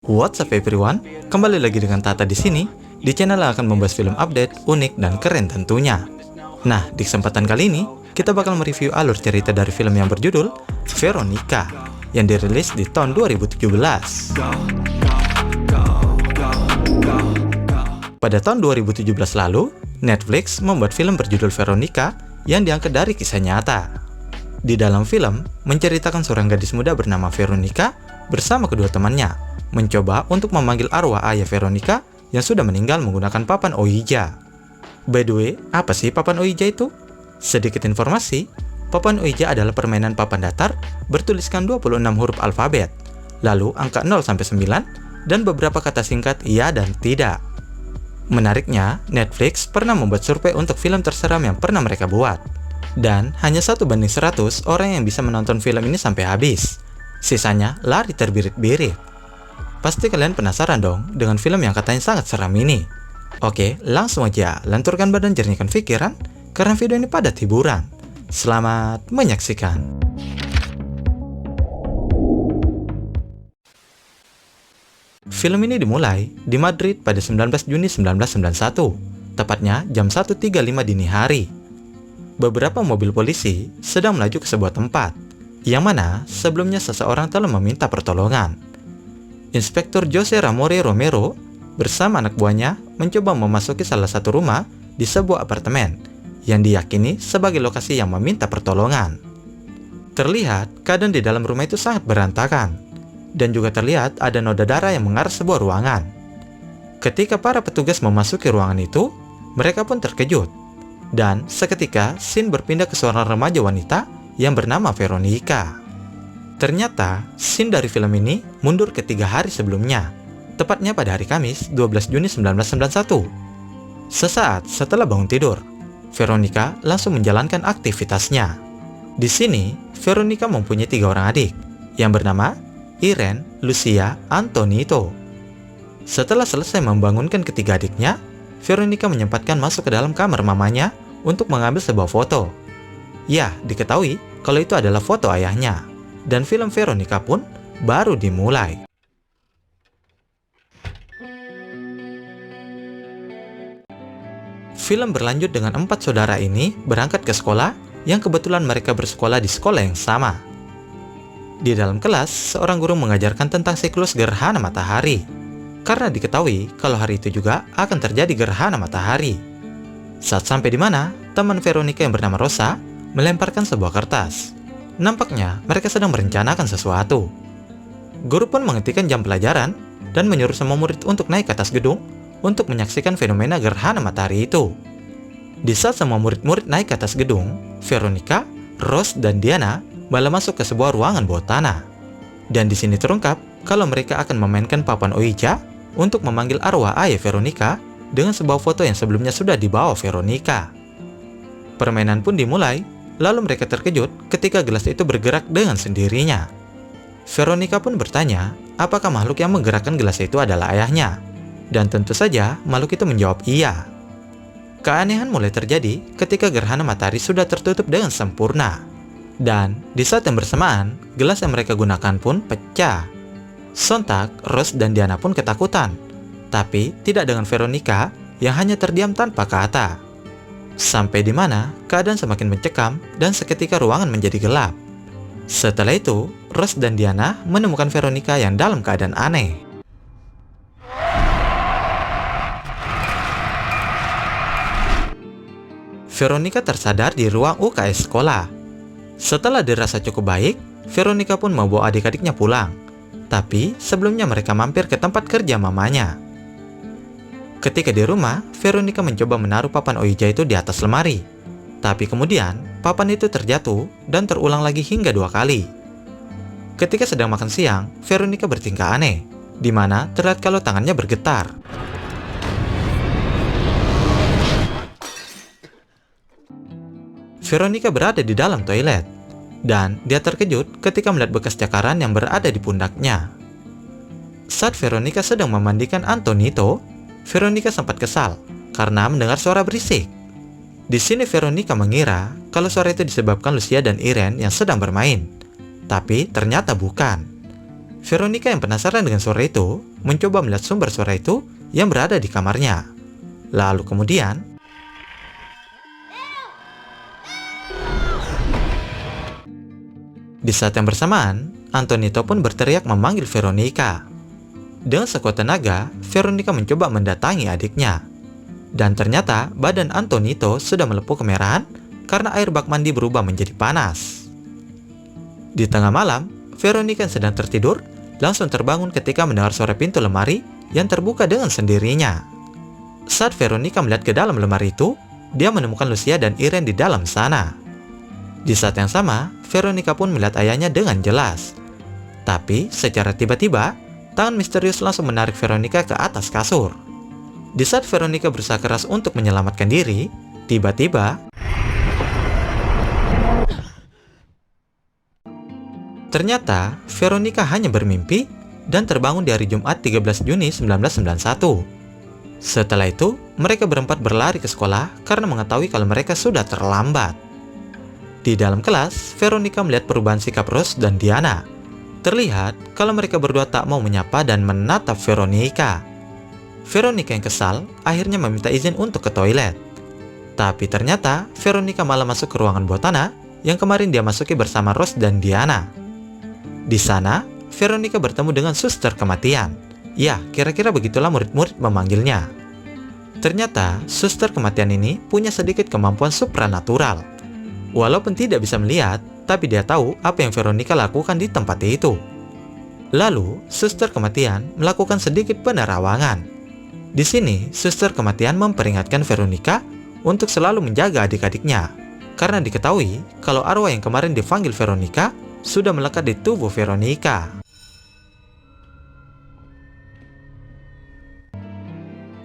What's up everyone? Kembali lagi dengan Tata di sini, di channel yang akan membahas film update, unik dan keren tentunya. Nah, di kesempatan kali ini, kita bakal mereview alur cerita dari film yang berjudul Veronica, yang dirilis di tahun 2017. Pada tahun 2017 lalu, Netflix membuat film berjudul Veronica yang diangkat dari kisah nyata. Di dalam film, menceritakan seorang gadis muda bernama Veronica bersama kedua temannya, mencoba untuk memanggil arwah ayah Veronica yang sudah meninggal menggunakan papan Ouija. By the way, apa sih papan Ouija itu? Sedikit informasi, papan Ouija adalah permainan papan datar bertuliskan 26 huruf alfabet, lalu angka 0-9, dan beberapa kata singkat iya dan tidak. Menariknya, Netflix pernah membuat survei untuk film terseram yang pernah mereka buat. Dan hanya 1:100 orang yang bisa menonton film ini sampai habis. Sisanya lari terbirit-birit. Pasti kalian penasaran dong dengan film yang katanya sangat seram ini. Oke, langsung aja lenturkan badan, jernihkan pikiran, karena video ini padat hiburan. Selamat menyaksikan. Film ini dimulai di Madrid pada 19 Juni 1991, tepatnya jam 1.35 dini hari. Beberapa mobil polisi sedang melaju ke sebuah tempat, yang mana sebelumnya seseorang telah meminta pertolongan. Inspektur Jose Ramore Romero bersama anak buahnya mencoba memasuki salah satu rumah di sebuah apartemen yang diyakini sebagai lokasi yang meminta pertolongan. Terlihat keadaan di dalam rumah itu sangat berantakan, dan juga terlihat ada noda darah yang mengarah sebuah ruangan. Ketika para petugas memasuki ruangan itu, mereka pun terkejut. Dan seketika, scene berpindah ke seorang remaja wanita yang bernama Veronica. Ternyata, scene dari film ini mundur ke 3 hari sebelumnya, tepatnya pada hari Kamis 12 Juni 1991. Sesaat setelah bangun tidur, Veronica langsung menjalankan aktivitasnya. Di sini, Veronica mempunyai 3 orang adik, yang bernama Irene, Lucia, Antonito. Setelah selesai membangunkan ketiga adiknya, Veronica menyempatkan masuk ke dalam kamar mamanya untuk mengambil sebuah foto. Ya, diketahui kalau itu adalah foto ayahnya. Dan film Veronica pun baru dimulai. Film berlanjut dengan 4 saudara ini berangkat ke sekolah yang kebetulan mereka bersekolah di sekolah yang sama. Di dalam kelas, seorang guru mengajarkan tentang siklus gerhana matahari, karena diketahui kalau hari itu juga akan terjadi gerhana matahari. Saat sampai di mana, teman Veronica yang bernama Rosa melemparkan sebuah kertas. Nampaknya mereka sedang merencanakan sesuatu. Guru pun menghentikan jam pelajaran dan menyuruh semua murid untuk naik ke atas gedung untuk menyaksikan fenomena gerhana matahari itu. Di saat semua murid-murid naik ke atas gedung, Veronica, Rose, dan Diana malah masuk ke sebuah ruangan bawah tanah. Dan di sini terungkap kalau mereka akan memainkan papan Ouija untuk memanggil arwah ayah Veronica dengan sebuah foto yang sebelumnya sudah dibawa Veronica. Permainan pun dimulai, lalu mereka terkejut ketika gelas itu bergerak dengan sendirinya. Veronica pun bertanya apakah makhluk yang menggerakkan gelas itu adalah ayahnya. Dan tentu saja makhluk itu menjawab iya. Keanehan mulai terjadi ketika gerhana matahari sudah tertutup dengan sempurna. Dan di saat yang bersamaan, gelas yang mereka gunakan pun pecah. Sontak, Rose dan Diana pun ketakutan. Tapi tidak dengan Veronica yang hanya terdiam tanpa kata. Sampai di mana, keadaan semakin mencekam dan seketika ruangan menjadi gelap. Setelah itu, Rose dan Diana menemukan Veronica yang dalam keadaan aneh. Veronica tersadar di ruang UKS sekolah. Setelah dirasa cukup baik, Veronica pun membawa adik-adiknya pulang. Tapi sebelumnya mereka mampir ke tempat kerja mamanya. Ketika di rumah, Veronica mencoba menaruh papan Ouija itu di atas lemari. Tapi kemudian, papan itu terjatuh dan terulang lagi hingga 2 kali. Ketika sedang makan siang, Veronica bertingkah aneh, di mana terlihat kalau tangannya bergetar. Veronica berada di dalam toilet, dan dia terkejut ketika melihat bekas cakaran yang berada di pundaknya. Saat Veronica sedang memandikan Antonito, Veronica sempat kesal karena mendengar suara berisik. Di sini Veronica mengira kalau suara itu disebabkan Lucia dan Irene yang sedang bermain, tapi ternyata bukan. Veronica yang penasaran dengan suara itu, mencoba melihat sumber suara itu yang berada di kamarnya. Lalu kemudian, di saat yang bersamaan, Antonito pun berteriak memanggil Veronica. Dengan sekuat tenaga, Veronica mencoba mendatangi adiknya. Dan ternyata badan Antonito sudah melepuh kemerahan karena air bak mandi berubah menjadi panas. Di tengah malam, Veronica yang sedang tertidur langsung terbangun ketika mendengar suara pintu lemari yang terbuka dengan sendirinya. Saat Veronica melihat ke dalam lemari itu, dia menemukan Lucia dan Irene di dalam sana. Di saat yang sama, Veronica pun melihat ayahnya dengan jelas. Tapi secara tiba-tiba, tangan misterius langsung menarik Veronica ke atas kasur. Di saat Veronica berusaha keras untuk menyelamatkan diri, tiba-tiba ternyata Veronica hanya bermimpi dan terbangun di hari Jumat 13 Juni 1991. Setelah itu, mereka berempat berlari ke sekolah karena mengetahui kalau mereka sudah terlambat. Di dalam kelas, Veronica melihat perubahan sikap Rose dan Diana. Terlihat kalau mereka berdua tak mau menyapa dan menatap Veronica. Veronica yang kesal akhirnya meminta izin untuk ke toilet. Tapi ternyata Veronica malah masuk ke ruangan bawah tanah yang kemarin dia masuki bersama Rose dan Diana. Di sana, Veronica bertemu dengan suster kematian. Ya, kira-kira begitulah murid-murid memanggilnya. Ternyata, suster kematian ini punya sedikit kemampuan supranatural. Walaupun tidak bisa melihat, tapi dia tahu apa yang Veronica lakukan di tempat itu. Lalu, suster kematian melakukan sedikit penerawangan. Di sini, suster kematian memperingatkan Veronica untuk selalu menjaga adik-adiknya, karena diketahui kalau arwah yang kemarin dipanggil Veronica sudah melekat di tubuh Veronica.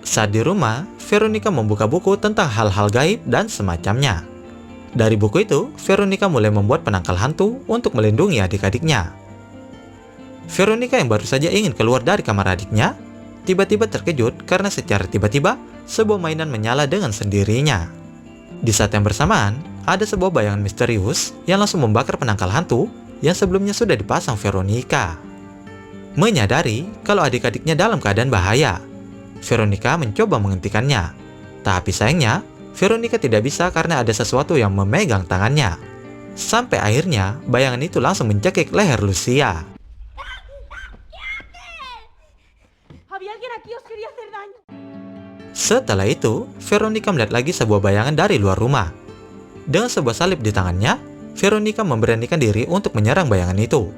Saat di rumah, Veronica membuka buku tentang hal-hal gaib dan semacamnya. Dari buku itu, Veronica mulai membuat penangkal hantu untuk melindungi adik-adiknya. Veronica yang baru saja ingin keluar dari kamar adiknya, tiba-tiba terkejut karena secara tiba-tiba sebuah mainan menyala dengan sendirinya. Di saat yang bersamaan, ada sebuah bayangan misterius yang langsung membakar penangkal hantu yang sebelumnya sudah dipasang Veronica. Menyadari kalau adik-adiknya dalam keadaan bahaya, Veronica mencoba menghentikannya. Tapi sayangnya, Veronica tidak bisa karena ada sesuatu yang memegang tangannya. Sampai akhirnya, bayangan itu langsung mencekik leher Lucia. Setelah itu, Veronica melihat lagi sebuah bayangan dari luar rumah. Dengan sebuah salib di tangannya, Veronica memberanikan diri untuk menyerang bayangan itu.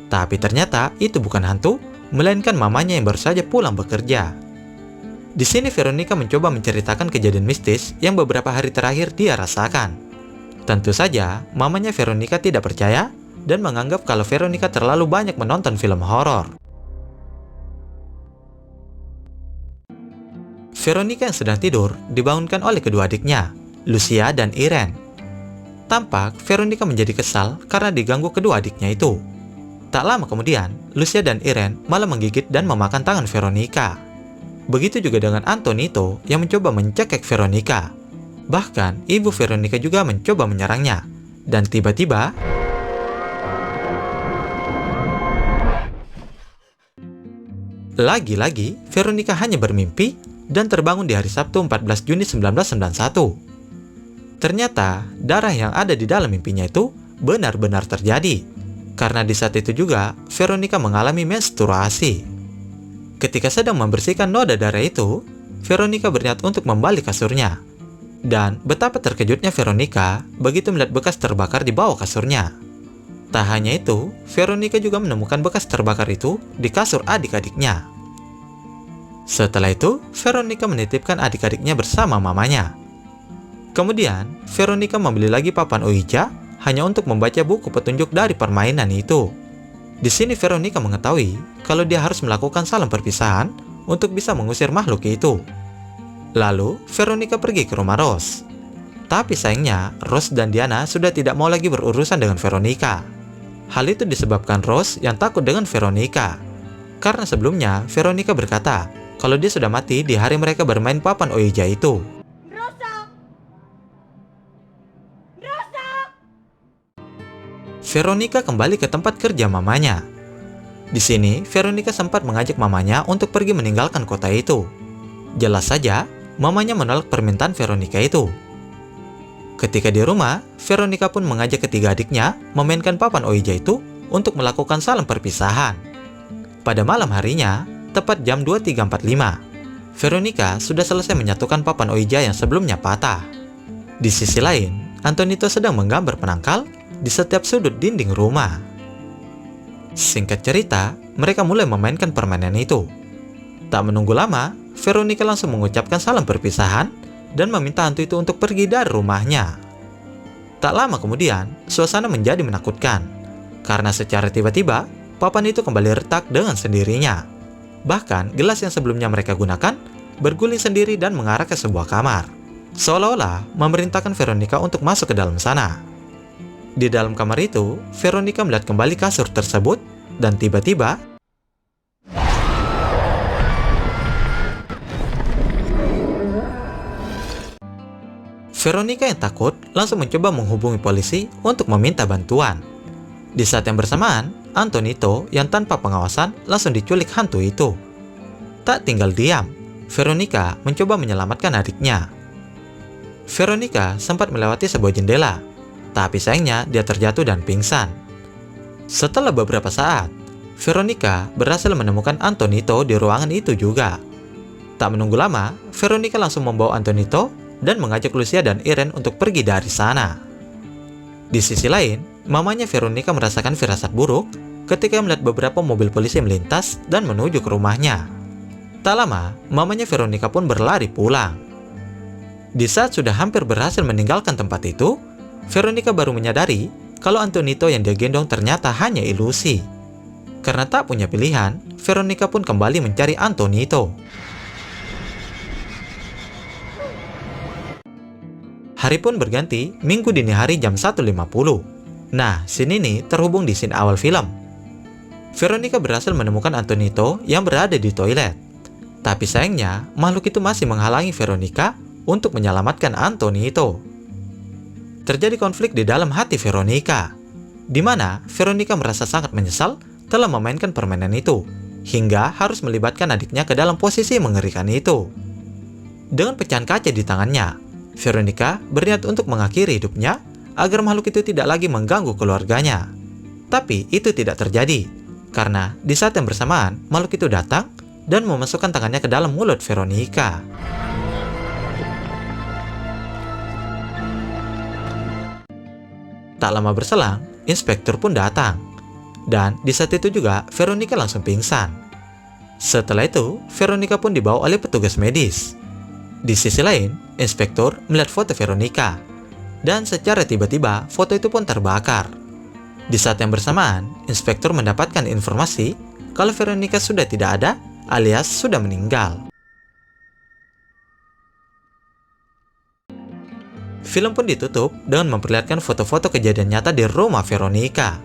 Tapi ternyata itu bukan hantu, melainkan mamanya yang baru saja pulang bekerja. Di sini Veronica mencoba menceritakan kejadian mistis yang beberapa hari terakhir dia rasakan. Tentu saja, mamanya Veronica tidak percaya dan menganggap kalau Veronica terlalu banyak menonton film horor. Veronica yang sedang tidur dibangunkan oleh kedua adiknya, Lucia dan Irene. Tampak Veronica menjadi kesal karena diganggu kedua adiknya itu. Tak lama kemudian, Lucia dan Irene malah menggigit dan memakan tangan Veronica. Begitu juga dengan Antonito yang mencoba mencekik Veronica. Bahkan, ibu Veronica juga mencoba menyerangnya. Dan tiba-tiba, lagi-lagi Veronica hanya bermimpi dan terbangun di hari Sabtu 14 Juni 1991. Ternyata, darah yang ada di dalam mimpinya itu benar-benar terjadi. Karena di saat itu juga, Veronica mengalami menstruasi. Ketika sedang membersihkan noda darah itu, Veronica berniat untuk membalik kasurnya. Dan betapa terkejutnya Veronica begitu melihat bekas terbakar di bawah kasurnya. Tak hanya itu, Veronica juga menemukan bekas terbakar itu di kasur adik-adiknya. Setelah itu, Veronica menitipkan adik-adiknya bersama mamanya. Kemudian, Veronica membeli lagi papan Ouija hanya untuk membaca buku petunjuk dari permainan itu. Di sini Veronica mengetahui kalau dia harus melakukan salam perpisahan untuk bisa mengusir makhluk itu. Lalu, Veronica pergi ke rumah Rose. Tapi sayangnya, Rose dan Diana sudah tidak mau lagi berurusan dengan Veronica. Hal itu disebabkan Rose yang takut dengan Veronica. Karena sebelumnya, Veronica berkata kalau dia sudah mati di hari mereka bermain papan Ouija itu. Veronica kembali ke tempat kerja mamanya. Di sini, Veronica sempat mengajak mamanya untuk pergi meninggalkan kota itu. Jelas saja, mamanya menolak permintaan Veronica itu. Ketika di rumah, Veronica pun mengajak ketiga adiknya memainkan papan Ouija itu untuk melakukan salam perpisahan. Pada malam harinya, tepat jam 23.45, Veronica sudah selesai menyatukan papan Ouija yang sebelumnya patah. Di sisi lain, Antonito sedang menggambar penangkal di setiap sudut dinding rumah. Singkat cerita, mereka mulai memainkan permainan itu. Tak menunggu lama, Veronica langsung mengucapkan salam perpisahan dan meminta hantu itu untuk pergi dari rumahnya. Tak lama kemudian, suasana menjadi menakutkan. Karena secara tiba-tiba, papan itu kembali retak dengan sendirinya. Bahkan, gelas yang sebelumnya mereka gunakan berguling sendiri dan mengarah ke sebuah kamar. Seolah-olah memerintahkan Veronica untuk masuk ke dalam sana. Di dalam kamar itu, Veronica melihat kembali kasur tersebut dan tiba-tiba Veronica yang takut langsung mencoba menghubungi polisi untuk meminta bantuan. Di saat yang bersamaan, Antonito yang tanpa pengawasan langsung diculik hantu itu. Tak tinggal diam, Veronica mencoba menyelamatkan adiknya. Veronica sempat melewati sebuah jendela, tapi sayangnya dia terjatuh dan pingsan. Setelah beberapa saat, Veronica berhasil menemukan Antonito di ruangan itu juga. Tak menunggu lama, Veronica langsung membawa Antonito dan mengajak Lucia dan Irene untuk pergi dari sana. Di sisi lain, mamanya Veronica merasakan firasat buruk ketika melihat beberapa mobil polisi melintas dan menuju ke rumahnya. Tak lama, mamanya Veronica pun berlari pulang. Di saat sudah hampir berhasil meninggalkan tempat itu, Veronica baru menyadari kalau Antonito yang dia gendong ternyata hanya ilusi. Karena tak punya pilihan, Veronica pun kembali mencari Antonito. Hari pun berganti, Minggu dini hari jam 1.50. Nah, scene ini terhubung di scene awal film. Veronica berhasil menemukan Antonito yang berada di toilet. Tapi sayangnya, makhluk itu masih menghalangi Veronica untuk menyelamatkan Antonito. Terjadi konflik di dalam hati Veronica, di mana Veronica merasa sangat menyesal telah memainkan permainan itu, hingga harus melibatkan adiknya ke dalam posisi mengerikan itu. Dengan pecahan kaca di tangannya, Veronica berniat untuk mengakhiri hidupnya agar makhluk itu tidak lagi mengganggu keluarganya. Tapi itu tidak terjadi, karena di saat yang bersamaan makhluk itu datang dan memasukkan tangannya ke dalam mulut Veronica. Tak lama berselang, inspektur pun datang. Dan di saat itu juga, Veronica langsung pingsan. Setelah itu, Veronica pun dibawa oleh petugas medis. Di sisi lain, inspektur melihat foto Veronica. Dan secara tiba-tiba, foto itu pun terbakar. Di saat yang bersamaan, inspektur mendapatkan informasi kalau Veronica sudah tidak ada alias sudah meninggal. Film pun ditutup dengan memperlihatkan foto-foto kejadian nyata di rumah Veronica.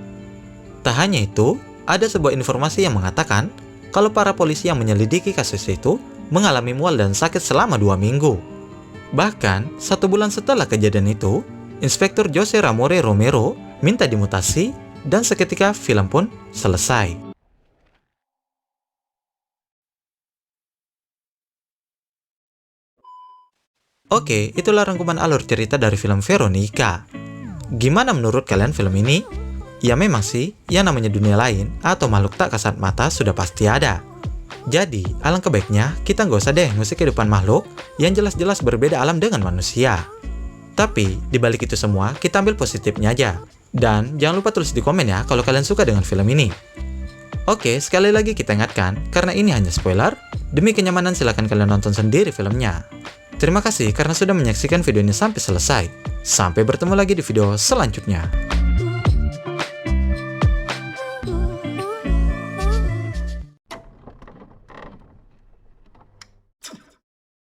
Tak hanya itu, ada sebuah informasi yang mengatakan kalau para polisi yang menyelidiki kasus itu mengalami mual dan sakit selama 2 minggu. Bahkan, 1 bulan setelah kejadian itu, Inspektur Jose Ramore Romero minta dimutasi dan seketika film pun selesai. Oke, itulah rangkuman alur cerita dari film Veronica. Gimana menurut kalian film ini? Ya memang sih, yang namanya dunia lain atau makhluk tak kasat mata sudah pasti ada. Jadi, alangkah baiknya kita nggak usah deh ngusik kehidupan makhluk yang jelas-jelas berbeda alam dengan manusia. Tapi, dibalik itu semua, kita ambil positifnya aja. Dan jangan lupa tulis di komen ya kalau kalian suka dengan film ini. Oke, sekali lagi kita ingatkan, karena ini hanya spoiler, demi kenyamanan silahkan kalian nonton sendiri filmnya. Terima kasih karena sudah menyaksikan video ini sampai selesai. Sampai bertemu lagi di video selanjutnya.